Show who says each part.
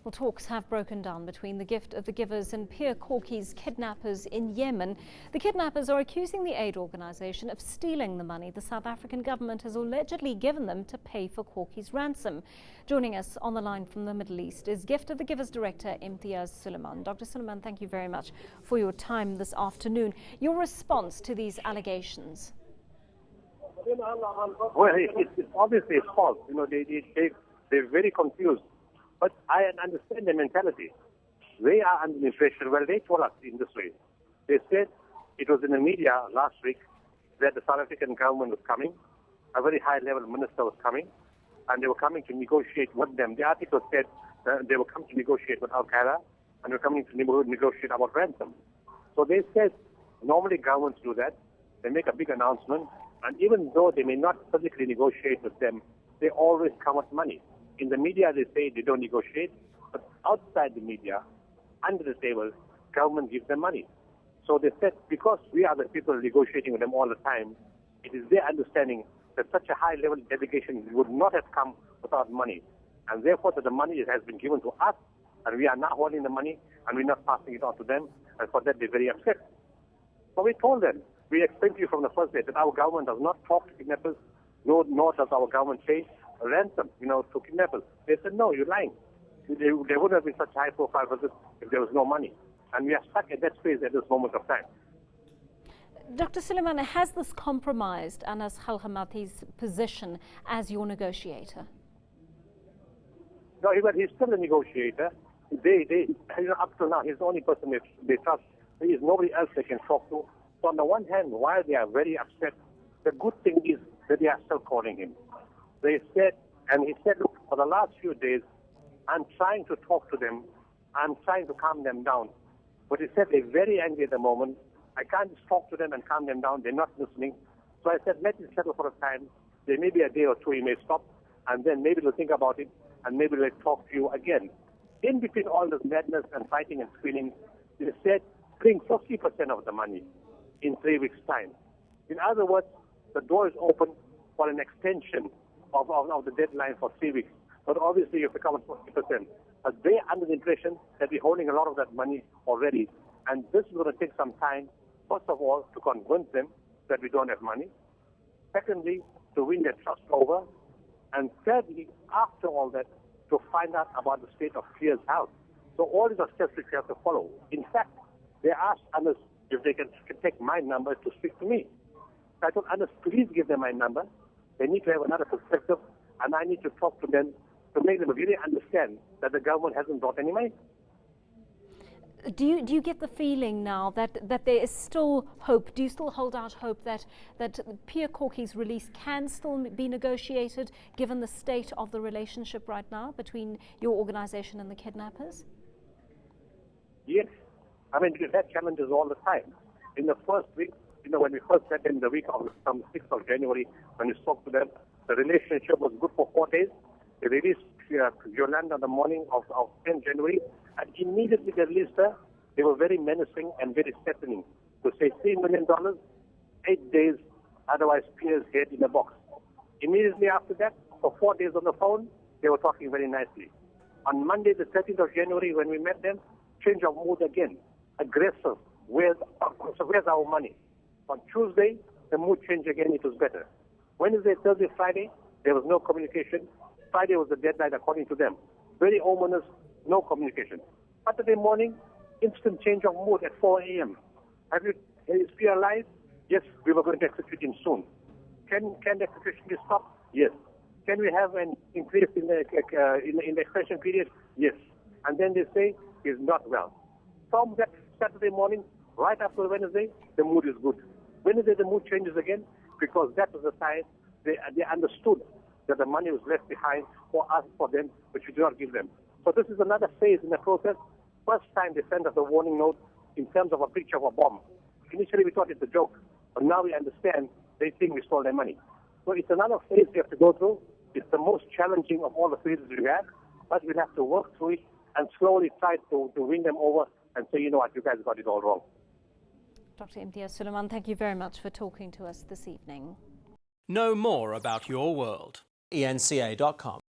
Speaker 1: Well, talks have broken down between the Givers and Pierre Korkie's kidnappers in Yemen. The kidnappers are accusing the aid organisation of stealing the money the South African government has allegedly given them to pay for Korkie's ransom. Joining us on the line from the Middle East is Gift of the Givers Director, Imtiaz Suleiman. Dr. Suleiman, thank you very much for your time this afternoon. Your response to these allegations?
Speaker 2: Well, it's obviously false. You know, they're very confused. But I understand their mentality. They are under impression. Well, they told us in this way. They said it was in the media last week that the South African government was coming, a very high-level minister was coming, and they were coming to negotiate with them. The article said they were coming to negotiate with Al-Qaeda, and they were coming to negotiate about ransom. So they said normally governments do that. They make a big announcement, and even though they may not physically negotiate with them, they always come with money. In the media, they say they don't negotiate, but outside the media, under the table, government gives them money. So they said, because we are the people negotiating with them all the time, it is their understanding that such a high-level delegation would not have come without money. And therefore, that the money has been given to us, and we are now holding the money, and we're not passing it on to them, and for that, they're very upset. So we told them, we explained to you from the first day that our government does not talk to kidnappers, nor does our government pay a ransom, to kidnappers. They said, no, you're lying. There wouldn't have been such high-profile visits if there was no money. And we are stuck at that phase at this moment of time.
Speaker 1: Dr. Suleiman, has this compromised Anas Khalkhamati's position as your negotiator?
Speaker 2: No, he's still a negotiator. Up to now, he's the only person they trust. There is nobody else they can talk to. So on the one hand, while they are very upset, the good thing is that they are still calling him. They said, and he said, look, for the last few days, I'm trying to talk to them. I'm trying to calm them down. But he said they're very angry at the moment. I can't just talk to them and calm them down. They're not listening. So I said, let it settle for a time. There may be a day or two he may stop, and then maybe they'll think about it, and maybe they'll talk to you again. In between all this madness and fighting and squealing, they said, bring 50% of the money in 3 weeks' time. In other words, the door is open for an extension of the deadline for 3 weeks. But obviously you have to come at 40%. But they're under the impression that we're holding a lot of that money already. And this is going to take some time, first of all, to convince them that we don't have money. Secondly, to win their trust over. And thirdly, after all that, to find out about the state of Pierre's health. So all these are steps which we have to follow. In fact, they asked Anas if they can take my number to speak to me. So I told Anas, please give them my number. They need to have another perspective, and I need to talk to them to make them really understand that the government hasn't brought any money.
Speaker 1: Do you get the feeling now that there is still hope? Do you still hold out hope that Pierre Korkie's release can still be negotiated, given the state of the relationship right now between your organisation and the kidnappers?
Speaker 2: Yes. I mean, that challenges all the time. In the first week, when we first met in the week of some 6th of January, when we spoke to them, the relationship was good for 4 days. They released Yolanda on the morning of 10 January, and immediately they released her. They were very menacing and very threatening to say $3 million, 8 days, otherwise Pierre's head in a box. Immediately after that, for 4 days on the phone, they were talking very nicely. On Monday, the 13th of January, when we met them, change of mood again, aggressive. Where's our money? On Tuesday, the mood changed again, it was better. Wednesday, Thursday, Friday, there was no communication. Friday was the deadline according to them. Very ominous, no communication. Saturday morning, instant change of mood at 4 a.m. Is Pierre alive? Yes, we were going to execute him soon. Can the execution be stopped? Yes. Can we have an increase in the extension period? Yes. And then they say he's not well. From that Saturday morning, right after Wednesday, the mood is good. Wednesday, the mood changes again, because that was the time they understood that the money was left behind for us, for them, which we do not give them. So this is another phase in the process. First time they sent us a warning note in terms of a picture of a bomb. Initially we thought it's a joke, but now we understand they think we stole their money. So it's another phase we have to go through. It's the most challenging of all the phases we have, but we'll have to work through it and slowly try to win them over and say, you know what, you guys got it all wrong.
Speaker 1: Dr. Imtiaz Suleiman, thank you very much for talking to us this evening.
Speaker 3: Know more about your world. eNCA.com